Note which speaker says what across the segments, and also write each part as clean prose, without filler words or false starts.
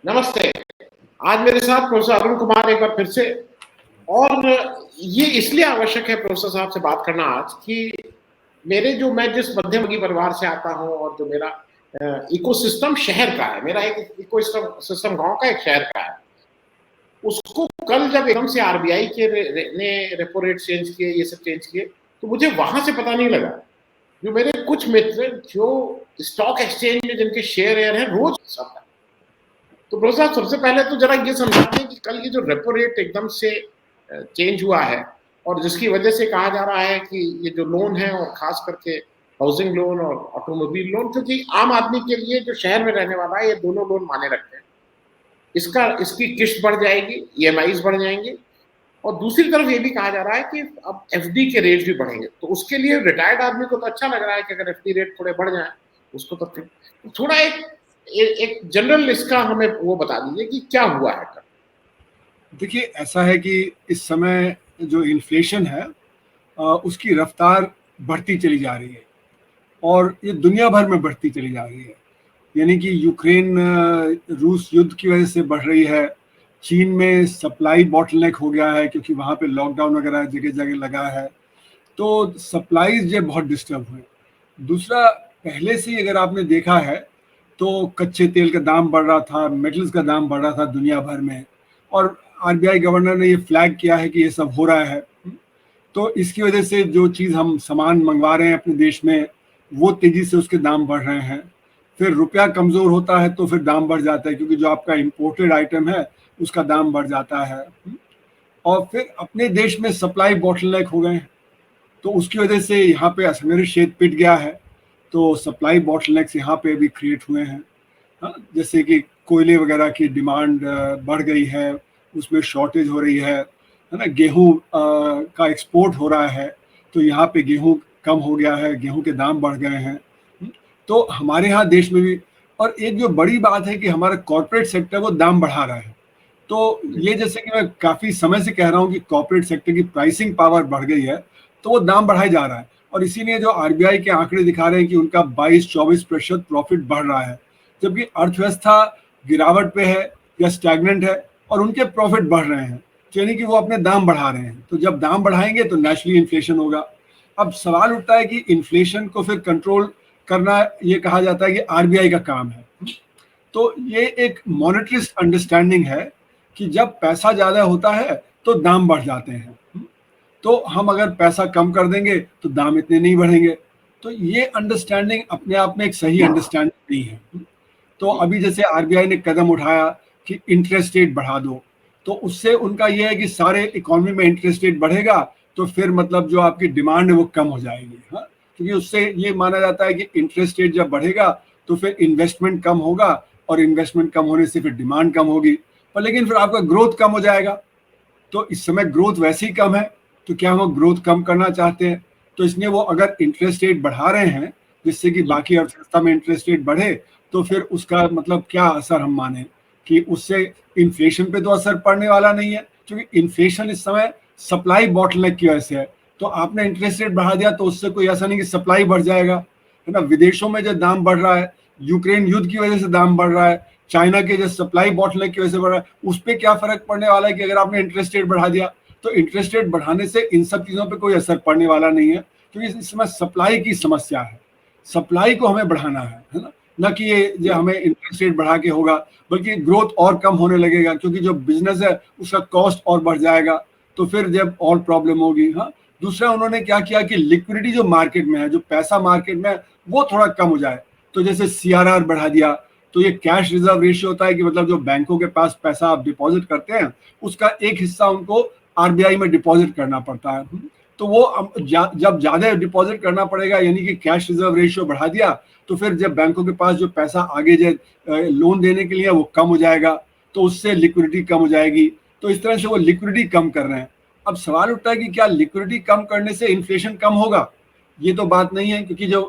Speaker 1: नमस्ते। आज मेरे साथ प्रोफेसर अरुण कुमार एक बार फिर से। और ये इसलिए आवश्यक है प्रोफेसर साहब से बात करना आज कि मैं जिस मध्यमवर्गीय परिवार से आता हूँ और जो मेरा इकोसिस्टम शहर का है, मेरा एक इकोसिस्टम गांव का, एक शहर का है, उसको कल जब एकदम से आरबीआई के ने रेपो रेट चेंज किए, ये सब चेंज किए, तो मुझे वहां से पता नहीं लगा। जो मेरे कुछ मित्र जो स्टॉक एक्सचेंज में जिनके शेयर हैं रोज सब, तो प्रोफेसर साहब सबसे पहले तो जरा ये समझा दें कि कल ये जो रेपो रेट एकदम से चेंज हुआ है और जिसकी वजह से कहा जा रहा है कि ये जो लोन है और खास करके हाउसिंग लोन और ऑटोमोबाइल लोन, क्योंकि आम आदमी के लिए जो शहर में रहने वाला है ये दोनों लोन माने रखते हैं, इसकी किस्त बढ़ जाएगी, ईएमआईज बढ़ जाएंगे। और दूसरी तरफ ये भी कहा जा रहा है कि अब एफडी के रेट भी बढ़ेंगे, तो उसके लिए रिटायर्ड आदमी को तो अच्छा लग रहा है कि अगर एफडी रेट थोड़े बढ़ जाए उसको तो थोड़ा एक जनरल इसका हमें वो बता दीजिए कि क्या हुआ है।
Speaker 2: देखिए, ऐसा है कि इस समय जो इन्फ्लेशन है उसकी रफ्तार बढ़ती चली जा रही है और ये दुनिया भर में बढ़ती चली जा रही है। यानी कि यूक्रेन रूस युद्ध की वजह से बढ़ रही है। चीन में सप्लाई बॉटलनेक हो गया है क्योंकि वहाँ पे लॉकडाउन वगैरह जगह जगह लगा है, तो सप्लाईज जो बहुत डिस्टर्ब हुए। दूसरा, पहले से ही अगर आपने देखा है तो कच्चे तेल का दाम बढ़ रहा था, मेटल्स का दाम बढ़ रहा था दुनिया भर में, और आरबीआई गवर्नर ने ये फ्लैग किया है कि ये सब हो रहा है। तो इसकी वजह से जो चीज़ हम सामान मंगवा रहे हैं अपने देश में वो तेज़ी से उसके दाम बढ़ रहे हैं। फिर रुपया कमज़ोर होता है तो फिर दाम बढ़ जाता है क्योंकि जो आपका इम्पोर्टेड आइटम है उसका दाम बढ़ जाता है। और फिर अपने देश में सप्लाई बॉटलनेक हो गए हैं तो उसकी वजह से यहाँ पे असंगठित क्षेत्र पिट गया है, तो सप्लाई बॉटलनेक्स यहाँ पे भी क्रिएट हुए हैं। हाँ, जैसे कि कोयले वगैरह की डिमांड बढ़ गई है, उसमें शॉर्टेज हो रही है ना। गेहूं का एक्सपोर्ट हो रहा है तो यहाँ पे गेहूं कम हो गया है, गेहूं के दाम बढ़ गए हैं। तो हमारे यहाँ देश में भी, और एक जो बड़ी बात है कि हमारा कॉर्पोरेट सेक्टर वो दाम बढ़ा रहा है। तो ये जैसे कि मैं काफ़ी समय से कह रहा हूँ कि कॉर्पोरेट सेक्टर की प्राइसिंग पावर बढ़ गई है तो वो दाम बढ़ाया जा रहा है, और इसीलिए जो आरबीआई के आंकड़े दिखा रहे हैं कि उनका 22-24% प्रॉफिट बढ़ रहा है, जबकि अर्थव्यवस्था गिरावट पे है या स्टैग्नेंट है और उनके प्रॉफिट बढ़ रहे हैं, यानी कि वो अपने दाम बढ़ा रहे हैं। तो जब दाम बढ़ाएंगे तो नेचुरली इन्फ्लेशन होगा। अब सवाल उठता है कि इन्फ्लेशन को फिर कंट्रोल करना, ये कहा जाता है कि आरबीआई का काम है। तो ये एक मॉनेटरिस्ट अंडरस्टैंडिंग है कि जब पैसा ज्यादा होता है तो दाम बढ़ जाते हैं, तो हम अगर पैसा कम कर देंगे तो दाम इतने नहीं बढ़ेंगे। तो ये अंडरस्टैंडिंग अपने आप में एक सही अंडरस्टैंडिंग नहीं है। तो अभी जैसे आरबीआई ने कदम उठाया कि इंटरेस्ट रेट बढ़ा दो, तो उससे उनका ये है कि सारे इकोनॉमी में इंटरेस्ट रेट बढ़ेगा तो फिर मतलब जो आपकी डिमांड है वो कम हो जाएगी। हाँ, क्योंकि उससे ये माना जाता है कि इंटरेस्ट रेट जब बढ़ेगा तो फिर इन्वेस्टमेंट कम होगा और इन्वेस्टमेंट कम होने से फिर डिमांड कम होगी, पर लेकिन फिर आपका ग्रोथ कम हो जाएगा। तो इस समय ग्रोथ वैसे ही कम है, तो क्या हम ग्रोथ कम करना चाहते हैं? तो इसलिए वो अगर इंटरेस्ट रेट बढ़ा रहे हैं जिससे कि बाकी अर्थव्यवस्था में इंटरेस्ट रेट बढ़े, तो फिर उसका मतलब क्या असर हम माने कि उससे इन्फ्लेशन पे तो असर पड़ने वाला नहीं है, क्योंकि इन्फ्लेशन इस समय सप्लाई बॉटलनेक की वजह से है। तो आपने इंटरेस्ट रेट बढ़ा दिया तो उससे कोई ऐसा नहीं कि सप्लाई बढ़ जाएगा, है ना। विदेशों में जो दाम बढ़ रहा है, यूक्रेन युद्ध की वजह से दाम बढ़ रहा है, चाइना के जो सप्लाई बॉटलनेक की वजह से बढ़ रहा है, उस पर क्या फर्क पड़ने वाला है कि अगर आपने इंटरेस्ट रेट बढ़ा दिया। तो इंटरेस्ट रेट बढ़ाने से इन सब चीजों पे कोई असर पड़ने वाला नहीं है, क्योंकि इस समय सप्लाई की समस्या है, सप्लाई को हमें बढ़ाना है ना, न कि ये जो हमें इंटरेस्ट रेट बढ़ा के होगा, बल्कि ग्रोथ और कम होने लगेगा क्योंकि जो बिजनेस है उसका कॉस्ट और बढ़ जाएगा, तो फिर जब और प्रॉब्लम होगी। हाँ, दूसरा उन्होंने क्या किया कि लिक्विडिटी जो मार्केट में है, जो पैसा मार्केट में है वो थोड़ा कम हो जाए। तो जैसे सीआरआर बढ़ा दिया, तो ये कैश रिजर्व रेशियो होता है कि मतलब जो बैंकों के पास पैसा आप डिपॉजिट करते हैं उसका एक हिस्सा उनको आरबीआई में डिपॉजिट करना पड़ता है। तो वो जब ज्यादा डिपॉजिट करना पड़ेगा, यानी कि कैश रिजर्व रेशियो बढ़ा दिया, तो फिर जब बैंकों के पास जो पैसा आगे लोन देने के लिए वो कम हो जाएगा, तो उससे लिक्विडिटी कम हो जाएगी। तो इस तरह से वो लिक्विडिटी कम कर रहे हैं। अब सवाल उठता है कि क्या लिक्विडिटी कम करने से इन्फ्लेशन कम होगा? ये तो बात नहीं है, क्योंकि जो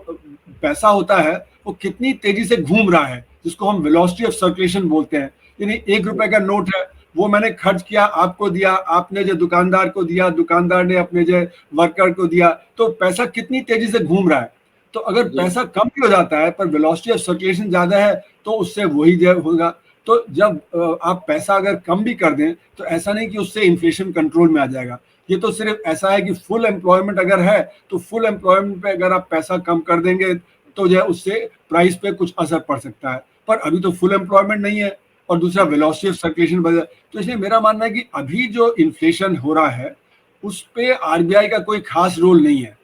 Speaker 2: पैसा होता है वो कितनी तेजी से घूम रहा है, जिसको हम वेलोसिटी ऑफ सर्कुलेशन बोलते हैं। यानी 1 रुपए का नोट है, वो मैंने खर्च किया, आपको दिया, आपने जो दुकानदार को दिया, दुकानदार ने अपने जो वर्कर को दिया, तो पैसा कितनी तेजी से घूम रहा है। तो अगर पैसा कम भी हो जाता है पर वेलोसिटी ऑफ सर्कुलेशन ज्यादा है तो उससे वही जो होगा। तो जब आप पैसा अगर कम भी कर दें तो ऐसा नहीं कि उससे इन्फ्लेशन कंट्रोल में आ जाएगा। ये तो सिर्फ ऐसा है कि फुल एम्प्लॉयमेंट अगर है तो फुल एम्प्लॉयमेंट पे अगर आप पैसा कम कर देंगे तो जो है उससे प्राइस पे कुछ असर पड़ सकता है, पर अभी तो फुल एम्प्लॉयमेंट नहीं है और दूसरा वेलोसिटी ऑफ सर्कुलेशन बढ़ जाए। तो इसलिए मेरा मानना है कि अभी जो इन्फ्लेशन हो रहा है उस पे आरबीआई का कोई खास रोल नहीं है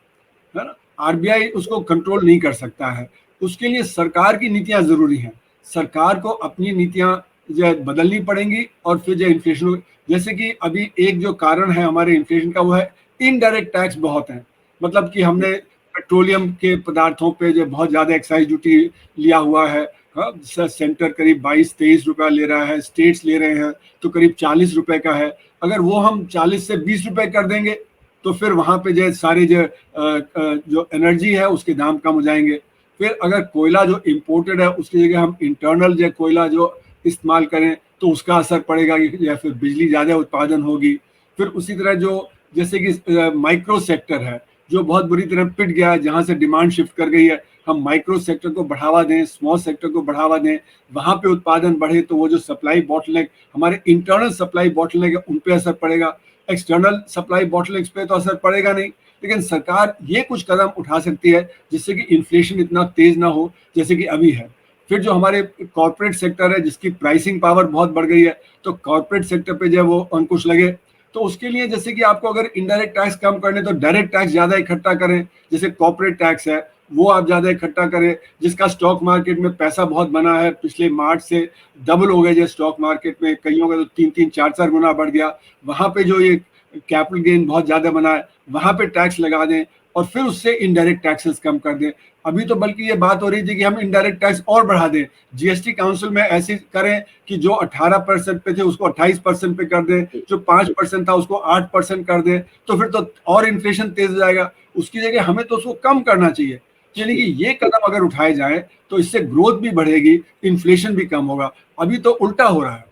Speaker 2: ना। आरबीआई उसको कंट्रोल नहीं कर सकता है, उसके लिए सरकार की नीतियां जरूरी हैं। सरकार को अपनी नीतियां जो बदलनी पड़ेंगी और फिर जो इन्फ्लेशन, जैसे कि अभी एक जो कारण है हमारे इन्फ्लेशन का वो है इनडायरेक्ट टैक्स बहुत है। मतलब कि हमने पेट्रोलियम के पदार्थों पे जो बहुत ज्यादा एक्साइज ड्यूटी लिया हुआ है। हाँ, सेंटर करीब 22-23 रुपया ले रहा है, स्टेट्स ले रहे हैं तो करीब 40 रुपए का है। अगर वो हम 40 से 20 रुपए कर देंगे तो फिर वहां पे जो सारे जो एनर्जी है उसके दाम कम हो जाएंगे। फिर अगर कोयला जो इम्पोर्टेड है उसकी जगह हम इंटरनल जो कोयला जो इस्तेमाल करें तो उसका असर पड़ेगा, या फिर बिजली ज़्यादा उत्पादन होगी। फिर उसी तरह जो जैसे कि माइक्रो सेक्टर है जो बहुत बुरी तरह पिट गया है, जहाँ से डिमांड शिफ्ट कर गई है, हम माइक्रो सेक्टर को बढ़ावा दें, स्मॉल सेक्टर को बढ़ावा दें, वहाँ पे उत्पादन बढ़े तो वो जो सप्लाई बॉटलनेक, हमारे इंटरनल सप्लाई बॉटलनेक है उन पे असर पड़ेगा। एक्सटर्नल सप्लाई बॉटलनेक्स पे तो असर पड़ेगा नहीं, लेकिन सरकार ये कुछ कदम उठा सकती है जिससे कि इन्फ्लेशन इतना तेज ना हो जैसे कि अभी है। फिर जो हमारे कॉर्पोरेट सेक्टर है जिसकी प्राइसिंग पावर बहुत बढ़ गई है, तो कॉर्पोरेट सेक्टर पे जो है वो अंकुश लगे। तो उसके लिए जैसे कि आपको अगर इनडायरेक्ट टैक्स कम करने तो डायरेक्ट टैक्स ज्यादा इकट्ठा करें, जैसे कॉर्पोरेट टैक्स है वो आप ज्यादा इकट्ठा करें। जिसका स्टॉक मार्केट में पैसा बहुत बना है, पिछले मार्च से डबल हो गए जो स्टॉक मार्केट में, कईयों का तो 3-3, 4-4 गुना बढ़ गया, वहां पे जो ये कैपिटल गेन बहुत ज्यादा बना है वहां पे टैक्स लगा दें और फिर उससे इनडायरेक्ट टैक्सेस कम कर दें। अभी तो बल्कि ये बात हो रही थी कि हम इनडायरेक्ट टैक्स और बढ़ा दें, जीएसटी काउंसिल में ऐसे करें कि जो 18% पे थे उसको 28% पे कर दें, जो 5% था उसको 8% कर दें, तो फिर तो और इन्फ्लेशन तेज हो जाएगा। उसकी जगह हमें तो उसको कम करना चाहिए। यानी कि ये कदम अगर उठाए जाए तो इससे ग्रोथ भी बढ़ेगी, इन्फ्लेशन भी कम होगा। अभी तो उल्टा हो रहा है।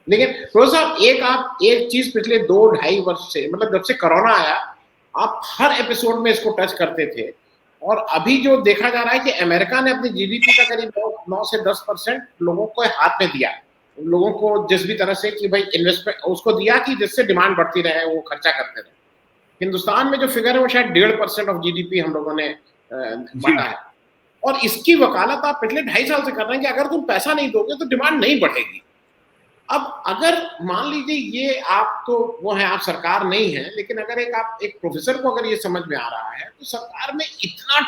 Speaker 1: लेकिन रोज साहब आप एक चीज पिछले 2-2.5 वर्ष से, मतलब जब से कोरोना आया, आप हर एपिसोड में इसको टच करते थे, और अभी जो देखा जा रहा है कि अमेरिका ने अपनी जीडीपी का करीब 9 से 10% लोगों को हाथ में दिया, लोगों को जिस भी तरह से कि भाई इन्वेस्टमेंट उसको दिया कि जिससे डिमांड बढ़ती रहे, वो खर्चा करते रहे। हिंदुस्तान में जो फिगर है वो शायद 1.5% ऑफ जीडीपी हम लोगों ने बांटा है, और इसकी वकालत आप पिछले 2.5 साल से कर रहे हैं कि अगर तुम पैसा नहीं दोगे तो डिमांड नहीं बढ़ेगी। अब अगर मान लीजिए ये आप तो वो है, आप सरकार नहीं है, लेकिन अगर आप एक प्रोफेसर को अगर ये समझ में आ रहा है तो सरकार में इतना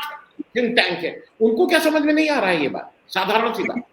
Speaker 1: थिंक टैंक है, उनको क्या समझ में नहीं आ रहा है ये बात? साधारण सी बात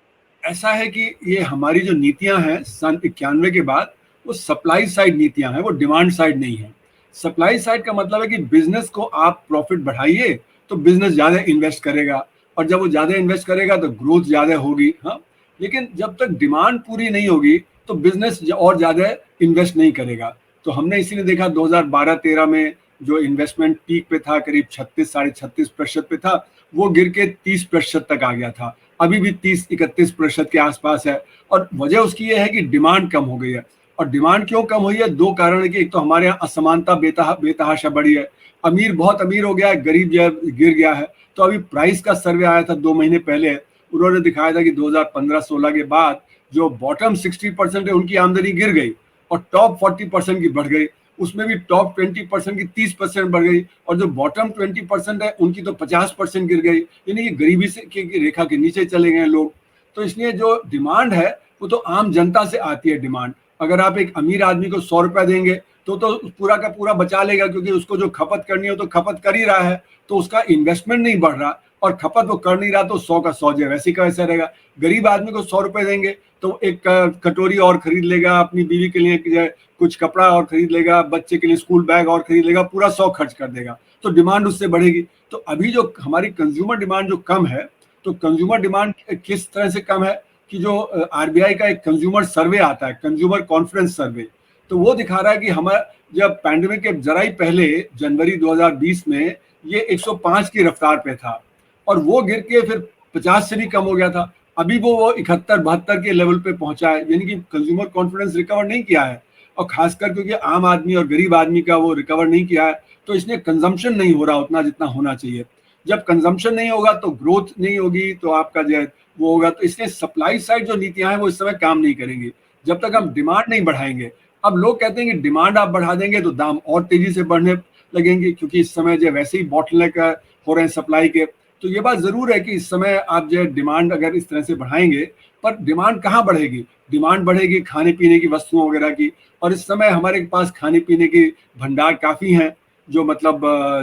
Speaker 2: ऐसा है कि ये हमारी जो नीतियां हैं सन 91 के बाद वो सप्लाई साइड नीतियां हैं, वो डिमांड साइड नहीं है। सप्लाई साइड का मतलब है कि बिजनेस को आप प्रॉफिट बढ़ाइए तो बिजनेस ज्यादा इन्वेस्ट करेगा, और जब वो ज्यादा इन्वेस्ट करेगा तो ग्रोथ ज्यादा होगी। हाँ, लेकिन जब तक डिमांड पूरी नहीं होगी तो बिजनेस और ज्यादा इन्वेस्ट नहीं करेगा। तो हमने इसीलिए देखा 2012-13 में जो इन्वेस्टमेंट पीक पे था करीब 36-36.5% पे था, वो गिर के 30% तक आ गया था। अभी भी 30-31% के आसपास है, और वजह उसकी ये है कि डिमांड कम हो गई है। और डिमांड क्यों कम हुई है? दो कारण है कि एक तो हमारे यहाँ असमानता बेतहाशा बढ़ी है, अमीर बहुत अमीर हो गया है, गरीब जो गिर गया है। तो अभी प्राइस का सर्वे आया था 2 महीने पहले, उन्होंने दिखाया था कि 2015-16 के बाद जो बॉटम 60% है उनकी आमदनी गिर गई और टॉप 40% की बढ़ गई, उसमें भी टॉप 20% की 30% बढ़ गई, और जो बॉटम 20% है उनकी तो 50% गिर गई। यानी कि गरीबी से की रेखा के नीचे चले गए लोग। तो इसलिए जो डिमांड है वो तो आम जनता से आती है डिमांड। अगर आप एक अमीर आदमी को 100 रुपया देंगे तो पूरा का पूरा बचा लेगा, क्योंकि उसको जो खपत करनी हो तो खपत कर ही रहा है, तो उसका इन्वेस्टमेंट नहीं बढ़ रहा, और खपत वो कर नहीं रहा, तो 100 का 100 जो वैसे का वैसा रहेगा। गरीब आदमी को 100 रुपए देंगे तो एक कटोरी और खरीद लेगा, अपनी बीवी के लिए कुछ कपड़ा और खरीद लेगा, बच्चे के लिए स्कूल बैग और खरीद लेगा, पूरा 100 खर्च कर देगा, तो डिमांड उससे बढ़ेगी। तो अभी जो हमारी कंज्यूमर डिमांड जो कम है, तो कंज्यूमर डिमांड किस तरह से कम है कि जो आरबीआई का एक कंज्यूमर सर्वे आता है, कंज्यूमर कॉन्फिडेंस सर्वे, तो वो दिखा रहा है कि हमारा जब पैंडेमिक के जरा ही पहले जनवरी 2020 में ये 105 की रफ्तार पे था, और वो गिर के फिर 50 से भी कम हो गया था। अभी वो 71-72 के लेवल पे पहुंचा है, यानी कि कंज्यूमर कॉन्फिडेंस रिकवर नहीं किया है, और खासकर क्योंकि आम आदमी और गरीब आदमी का वो रिकवर नहीं किया है, तो इसलिए कंजम्पशन नहीं हो रहा उतना जितना होना चाहिए। जब कंजम्पशन नहीं होगा तो ग्रोथ नहीं होगी, तो आपका जो है वो होगा। तो इसलिए सप्लाई साइड जो नीतियां हैं वो इस समय काम नहीं करेंगी जब तक हम डिमांड नहीं बढ़ाएंगे। अब लोग कहते हैं कि डिमांड आप बढ़ा देंगे तो दाम और तेजी से बढ़ने लगेंगे, क्योंकि इस समय जो वैसे ही बॉटलनेक हो रहे हैं सप्लाई के। तो ये बात जरूर है कि इस समय आप जो डिमांड अगर इस तरह से बढ़ाएंगे, पर डिमांड कहाँ बढ़ेगी? डिमांड बढ़ेगी खाने पीने की वस्तुओं वगैरह की, और इस समय हमारे पास खाने पीने की भंडार काफी हैं, जो मतलब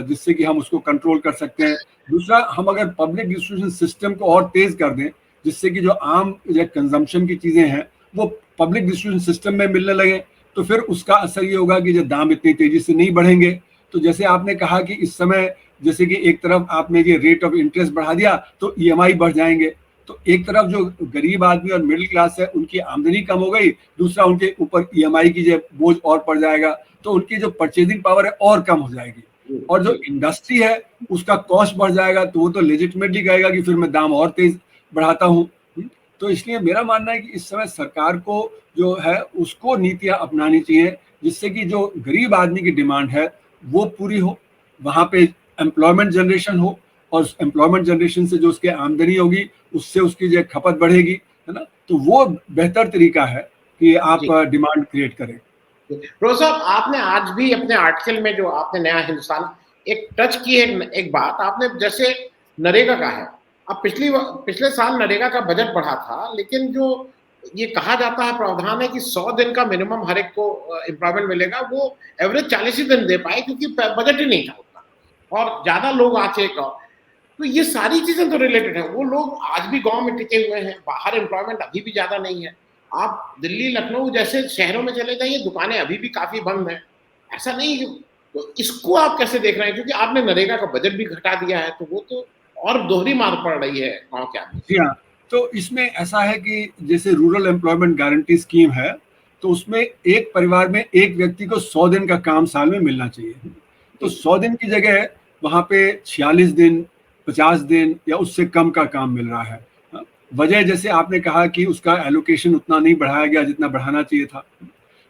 Speaker 2: जिससे कि हम उसको कंट्रोल कर सकते हैं। दूसरा, हम अगर पब्लिक डिस्ट्रीब्यूशन सिस्टम को और तेज कर दें, जिससे कि जो आम कंजम्पशन की चीजें हैं वो पब्लिक डिस्ट्रीब्यूशन सिस्टम में मिलने लगे, तो फिर उसका असर ये होगा कि जो दाम इतनी तेजी से नहीं बढ़ेंगे। तो जैसे आपने कहा कि इस समय जैसे कि एक तरफ आपने ये रेट ऑफ इंटरेस्ट बढ़ा दिया तो ईएमआई बढ़ जाएंगे, तो एक तरफ जो गरीब आदमी और मिडिल क्लास है उनकी आमदनी कम हो गई, दूसरा उनके ऊपर ईएमआई की जो बोझ और पड़ जाएगा, तो उनकी जो परचेजिंग पावर है और कम हो जाएगी, और जो इंडस्ट्री है उसका कॉस्ट बढ़ जाएगा, तो वो तो लेजिटिमेटली कहेगा कि फिर मैं दाम और तेज बढ़ाता हूँ। तो इसलिए मेरा मानना है कि इस समय सरकार को जो है उसको नीतियां अपनानी चाहिए, जिससे कि जो गरीब आदमी की डिमांड है वो पूरी हो, वहां पे एम्प्लॉयमेंट जनरेशन हो, और एम्प्लॉयमेंट जनरेशन से जो उसके आमदनी होगी उससे उसकी जो खपत बढ़ेगी, है ना। तो वो बेहतर तरीका है कि आप डिमांड क्रिएट करें।
Speaker 1: प्रोफेसर साहब, आपने आज भी अपने आर्टिकल में जो आपने नया हिंदुस्तान एक टच की एक बात आपने, जैसे नरेगा का है। अब पिछले साल नरेगा का बजट बढ़ा था, लेकिन जो ये कहा जाता है प्रावधान है कि 100 दिन का मिनिमम हर एक को एम्प्लॉयमेंट मिलेगा, वो एवरेज 40 ही दिन दे पाए क्योंकि बजट ही नहीं था उतना, और ज्यादा लोग आके तो ये सारी चीजें तो रिलेटेड है। वो लोग आज भी गांव में टिके हुए हैं, बाहर एम्प्लॉयमेंट अभी भी ज्यादा नहीं है। आप दिल्ली लखनऊ जैसे शहरों में चले जाइए, दुकानें अभी भी काफी बंद हैं, ऐसा नहीं। तो इसको आप कैसे देख रहे हैं? क्योंकि आपने नरेगा का बजट भी घटा दिया है, तो वो तो और दोहरी मार पड़ रही है गाँव के आदमी।
Speaker 2: जी हाँ, तो इसमें ऐसा है कि जैसे रूरल एम्प्लॉयमेंट गारंटी स्कीम है, तो उसमें एक परिवार में एक व्यक्ति को 100 दिन का काम साल में मिलना चाहिए। तो 100 दिन की जगह वहां पे 46 दिन, 50 दिन या उससे कम का काम मिल रहा है। वजह जैसे आपने कहा कि उसका एलोकेशन उतना नहीं बढ़ाया गया जितना बढ़ाना चाहिए था,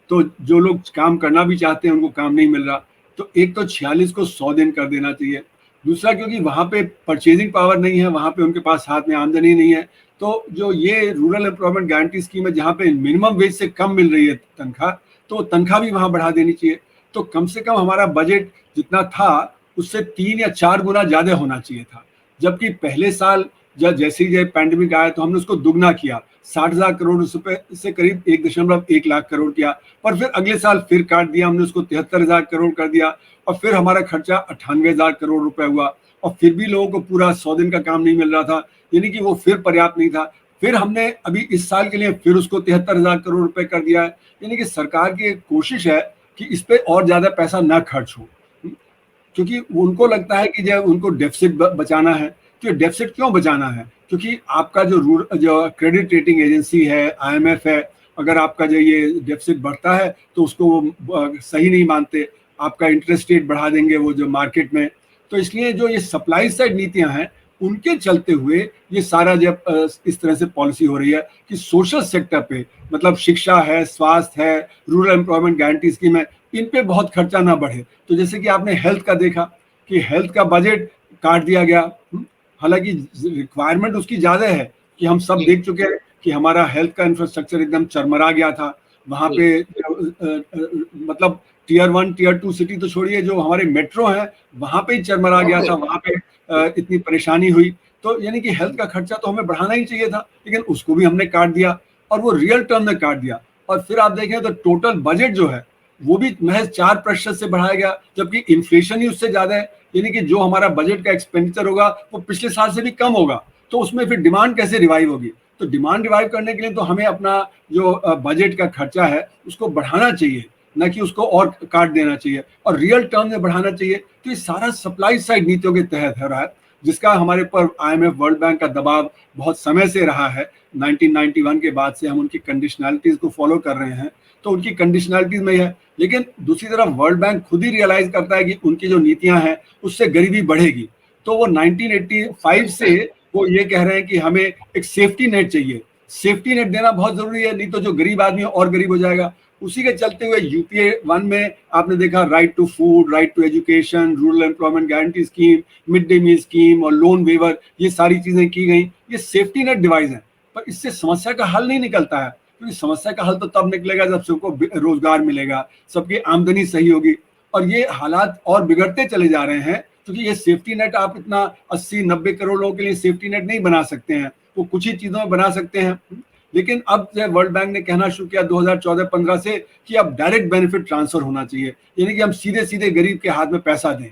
Speaker 2: तो जो लोग काम करना भी चाहते हैं उनको काम नहीं मिल रहा। तो एक तो 46 को 100 दिन कर देना चाहिए। दूसरा, क्योंकि वहां पे परचेजिंग पावर नहीं है, वहां पे उनके पास हाथ में आमदनी नहीं है, तो जो ये रूरल एम्प्लॉयमेंट गारंटी स्कीम है जहाँ पे मिनिमम वेज से कम मिल रही है तनख्वाह, तो तनख्वाह भी वहां बढ़ा देनी चाहिए। तो कम से कम हमारा बजट जितना था उससे 3 या 4 गुना ज्यादा होना चाहिए था। जबकि पहले साल जब जैसे ही पैंडेमिक आया तो हमने उसको दुगना किया, 60,000 करोड़ रुपए से करीब 1.1 लाख करोड़ किया। पर फिर अगले साल फिर काट दिया हमने उसको, 73,000 करोड़ कर दिया, और फिर हमारा खर्चा 98,000 करोड़ रुपए हुआ, और फिर भी लोगों को पूरा 100 दिन का काम नहीं मिल रहा था, यानी कि वो फिर पर्याप्त नहीं था। फिर हमने अभी इस साल के लिए फिर उसको 73,000 करोड़ रुपए कर दिया है। यानी कि सरकार की कोशिश है कि इस पे और ज्यादा पैसा ना खर्च हो, क्योंकि उनको लगता है कि जब उनको डेफिसिट बचाना है, तो डेफिसिट क्यों बचाना है? क्योंकि आपका जो क्रेडिट रेटिंग एजेंसी है, आईएमएफ है, अगर आपका जो ये डेफिसिट बढ़ता है तो उसको वो सही नहीं मानते, आपका इंटरेस्ट रेट बढ़ा देंगे वो जो मार्केट में। तो इसलिए जो ये सप्लाई साइड नीतियां हैं उनके चलते हुए ये सारा जब इस तरह से पॉलिसी हो रही है कि सोशल सेक्टर पे, मतलब शिक्षा है, स्वास्थ्य है, रूरल एम्प्लॉयमेंट गारंटी स्कीम है, इन पे बहुत खर्चा ना बढ़े। तो जैसे कि आपने हेल्थ का देखा कि हेल्थ का बजट काट दिया गया, हालांकि रिक्वायरमेंट उसकी ज्यादा है कि हम सब देख चुके हैं कि हमारा हेल्थ का इंफ्रास्ट्रक्चर एकदम चरमरा गया था वहां पे। मतलब टीयर 1 टीयर 2 सिटी तो छोड़िए, जो हमारे मेट्रो है वहां पे ही चरमरा गया था, वहां पे इतनी परेशानी हुई। तो यानी कि हेल्थ का खर्चा तो हमें बढ़ाना ही चाहिए था, लेकिन उसको भी हमने काट दिया, और वो रियल टर्म में काट दिया। और फिर आप देखें तो टोटल बजट जो है वो भी महज 4% से बढ़ाया गया, जबकि इन्फ्लेशन ही उससे ज्यादा है। यानी कि जो हमारा बजट का एक्सपेंडिचर होगा वो पिछले साल से भी कम होगा, तो उसमें फिर डिमांड कैसे रिवाइव होगी? तो डिमांड रिवाइव करने के लिए तो हमें अपना जो बजट का खर्चा है उसको बढ़ाना चाहिए, न कि उसको और काट देना चाहिए, और रियल टर्म में बढ़ाना चाहिए। तो ये सारा सप्लाई साइड नीतियों के तहत हो रहा है, जिसका हमारे पर आईएमएफ, वर्ल्ड बैंक का दबाव बहुत समय से रहा है। 1991 के बाद से हम उनकी कंडीशनैलिटीज को फॉलो कर रहे हैं, तो उनकी कंडीशनैलिटीज में है। लेकिन दूसरी तरफ वर्ल्ड बैंक खुद ही रियलाइज करता है कि उनकी जो नीतियां हैं उससे गरीबी बढ़ेगी, तो वो 1985 से वो ये कह रहे हैं कि हमें एक सेफ्टी नेट चाहिए। सेफ्टी नेट देना बहुत जरूरी है, नहीं तो जो गरीब आदमी है और गरीब हो जाएगा। उसी के चलते हुए यूपीए 1 में आपने देखा right to food, right to education, rural employment guarantee scheme, mid day meal scheme और लोन वेवर, ये सारी चीजें की गई। ये सेफ्टी नेट डिवाइस है, पर इससे समस्या का हल नहीं निकलता है, क्योंकि समस्या का हल तो तब निकलेगा जब सबको रोजगार मिलेगा, सबकी आमदनी सही होगी। और ये हालात और बिगड़ते चले जा रहे हैं, क्योंकि ये सेफ्टी नेट आप इतना 80-90 करोड़ लोगों के लिए सेफ्टी नेट नहीं बना सकते हैं, वो कुछ ही चीजों में बना सकते हैं। लेकिन अब जो वर्ल्ड बैंक ने कहना शुरू किया 2014-15 से कि अब डायरेक्ट बेनिफिट ट्रांसफर होना चाहिए, यानी कि हम सीधे सीधे गरीब के हाथ में पैसा दें।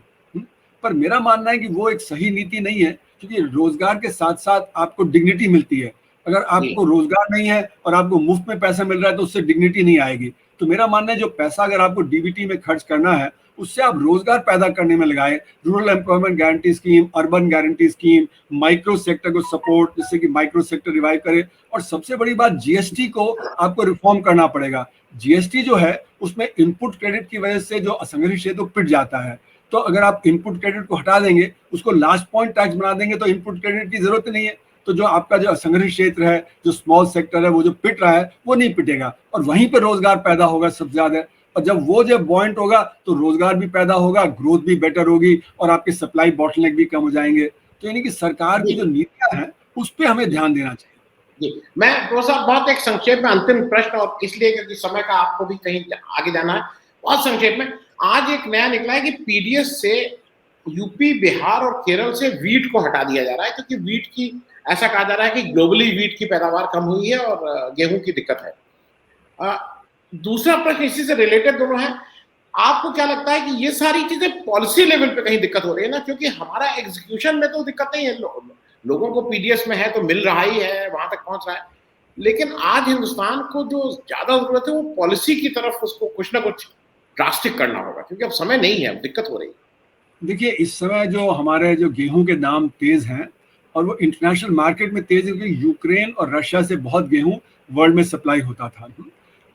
Speaker 2: पर मेरा मानना है कि वो एक सही नीति नहीं है, क्योंकि रोजगार के साथ साथ आपको डिग्निटी मिलती है। अगर आपको रोजगार नहीं है और आपको मुफ्त में पैसा मिल रहा है तो उससे डिग्निटी नहीं आएगी। तो मेरा मानना है जो पैसा अगर आपको डीबीटी में खर्च करना है, उससे आप रोजगार पैदा करने में लगाए। Rural employment guarantee scheme, urban guarantee scheme, micro sector को सपोर्ट, जिससे कि माइक्रो सेक्टर रिवाइव करे। और सबसे बड़ी बात, जीएसटी को आपको रिफॉर्म करना पड़ेगा। जीएसटी जो है उसमें इनपुट क्रेडिट की वजह से जो असंगठित क्षेत्र पिट जाता है, तो अगर आप इनपुट क्रेडिट को हटा देंगे, उसको लास्ट पॉइंट टैक्स बना देंगे, तो इनपुट क्रेडिट की जरूरत नहीं है। तो जो आपका जो असंगठित क्षेत्र है, जो स्मॉल सेक्टर है, वो जो पिट रहा है वो नहीं पिटेगा, और वहीं पर रोजगार पैदा होगा सबसे ज्यादा। और जब वो जब पॉइंट होगा तो रोजगार भी पैदा होगा, ग्रोथ भी बेटर होगी, और आपके सप्लाई बॉटलनेक भी कम हो जाएंगे। तो यानी कि सरकार की जो नीतियां हैं उस पर हमें ध्यान देना चाहिए।
Speaker 1: जी, मैं प्रोफेसर बहुत एक संक्षेप में अंतिम प्रश्न, और इसलिए क्योंकि समय का आपको भी कहीं आगे जाना है, बहुत संक्षेप में। आज एक नया निकला है कि पीडीएस से यूपी, बिहार और केरल से वीट को हटा दिया जा रहा है, क्योंकि वीट की ऐसा कहा जा रहा है कि ग्लोबली वीट की पैदावार कम हुई है और गेहूं की दिक्कत है। दूसरा प्रश्न इसी से रिलेटेड दोनों है, आपको क्या लगता है कि ये सारी चीजें पॉलिसी लेवल पे कहीं दिक्कत हो रही है ना? क्योंकि हमारा एग्जीक्यूशन में तो दिक्कत नहीं है, लोगों को पीडीएस में है तो मिल रहा ही है, वहां तक पहुंच रहा है। लेकिन आज हिंदुस्तान को जो ज्यादा जरूरत है वो पॉलिसी की तरफ, उसको कुछ ना कुछ ड्रास्टिक करना होगा, क्योंकि अब समय नहीं है, अब दिक्कत हो रही है।
Speaker 2: देखिए, इस समय जो हमारे जो गेहूं के दाम तेज हैं, और वो इंटरनेशनल मार्केट में तेज है, क्योंकि यूक्रेन और रशिया से बहुत गेहूं वर्ल्ड में सप्लाई होता था,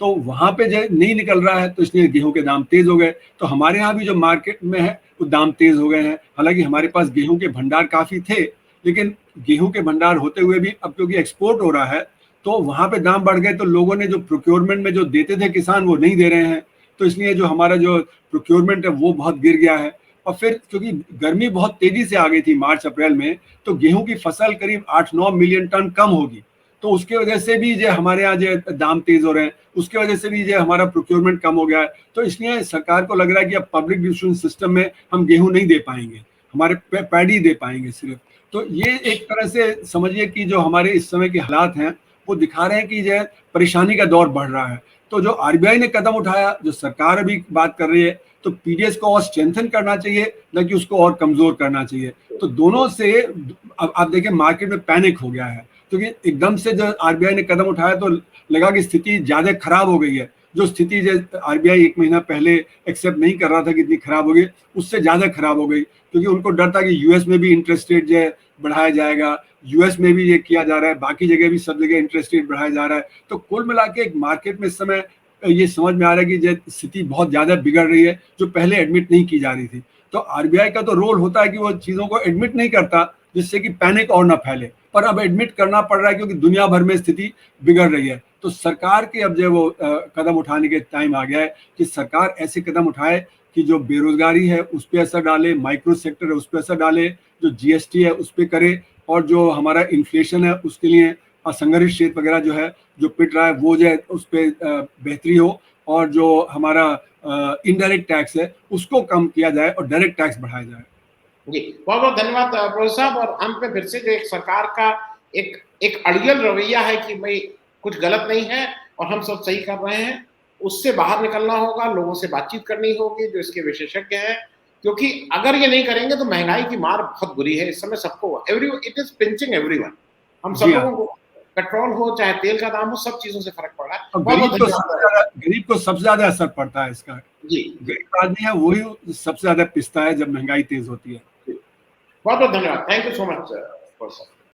Speaker 2: तो वहां पे जो नहीं निकल रहा है, तो इसलिए गेहूं के दाम तेज हो गए। तो हमारे यहाँ भी जो मार्केट में है वो दाम तेज हो गए हैं। हालांकि हमारे पास गेहूं के भंडार काफी थे, लेकिन गेहूं के भंडार होते हुए भी अब क्योंकि एक्सपोर्ट हो रहा है, तो वहां पे दाम बढ़ गए। तो लोगों ने जो प्रोक्योरमेंट में जो देते थे किसान, वो नहीं दे रहे हैं, तो इसलिए जो हमारा जो प्रोक्योरमेंट है वो बहुत गिर गया है। और फिर क्योंकि गर्मी बहुत तेजी से आ गई थी मार्च अप्रैल में, तो गेहूं की फसल करीब 8-9 मिलियन टन कम होगी, तो उसके वजह से भी जो हमारे यहाँ जो दाम तेज हो रहे हैं, उसके वजह से भी जो हमारा प्रोक्योरमेंट कम हो गया है। तो इसलिए सरकार को लग रहा है कि अब पब्लिक डिस्ट्रीब्यूशन सिस्टम में हम गेहूं नहीं दे पाएंगे, हमारे पैडी दे पाएंगे सिर्फ। तो ये एक तरह से समझिए कि जो हमारे इस समय के हालात हैं वो दिखा रहे हैं कि जो परेशानी का दौर बढ़ रहा है। तो जो आरबीआई ने कदम उठाया, जो सरकार अभी बात कर रही है, तो पीडीएस को और स्ट्रेंथन करना चाहिए, न कि उसको और कमजोर करना चाहिए। तो दोनों से अब आप देखें मार्केट में पैनिक हो गया है, क्योंकि एकदम से जब आरबीआई ने कदम उठाया तो लगा कि स्थिति ज्यादा खराब हो गई है। जो स्थिति जो आरबीआई 1 महीना पहले एक्सेप्ट नहीं कर रहा था कि इतनी खराब हो गई, उससे ज्यादा खराब हो गई, क्योंकि उनको डर था कि यूएस में भी इंटरेस्ट रेट जो है बढ़ाया जाएगा, यूएस में भी ये किया जा रहा है, बाकी जगह भी सब जगह इंटरेस्ट रेट बढ़ाया जा रहा है। तो कुल मिला के एक मार्केट में इस समय ये समझ में आ रहा है कि स्थिति बहुत ज्यादा बिगड़ रही है, जो पहले एडमिट नहीं की जा रही थी। तो आरबीआई का तो रोल होता है कि वो चीजों को एडमिट नहीं करता, जिससे कि पैनिक और ना फैले, पर अब एडमिट करना पड़ रहा है क्योंकि दुनिया भर में स्थिति बिगड़ रही है। तो सरकार के अब जो वो कदम उठाने के टाइम आ गया है कि सरकार ऐसे कदम उठाए कि जो बेरोजगारी है उस पर असर डाले, माइक्रो सेक्टर है उस पर असर डाले, जो जीएसटी है उस पर करे, और जो हमारा इन्फ्लेशन है उसके लिए असंगठित क्षेत्र वगैरह जो है जो पिट रहा है वो जो है उस पर बेहतरी हो, और जो हमारा इनडायरेक्ट टैक्स है उसको कम किया जाए और डायरेक्ट टैक्स बढ़ाया जाए।
Speaker 1: जी, बहुत बहुत धन्यवाद प्रोफेसर साहब। और अंत में फिर से जो एक सरकार का एक अड़ियल रवैया है कि भाई कुछ गलत नहीं है और हम सब सही कर रहे हैं, उससे बाहर निकलना होगा, लोगों से बातचीत करनी होगी जो इसके विशेषज्ञ हैं, क्योंकि अगर ये नहीं करेंगे तो महंगाई की मार बहुत बुरी है इस समय सबको, इट इज पिंचिंग एवरीवन। हम सब लोगों को, पेट्रोल हो चाहे तेल का दाम हो, सब चीजों से फर्क पड़ रहा है।
Speaker 2: गरीब को सबसे ज्यादा असर पड़ता है इसका।
Speaker 1: जी,
Speaker 2: गरीब आदमी है वही सबसे ज्यादा पिसता है जब महंगाई तेज होती है।
Speaker 1: बहुत बहुत धन्यवाद, थैंक यू सो मच।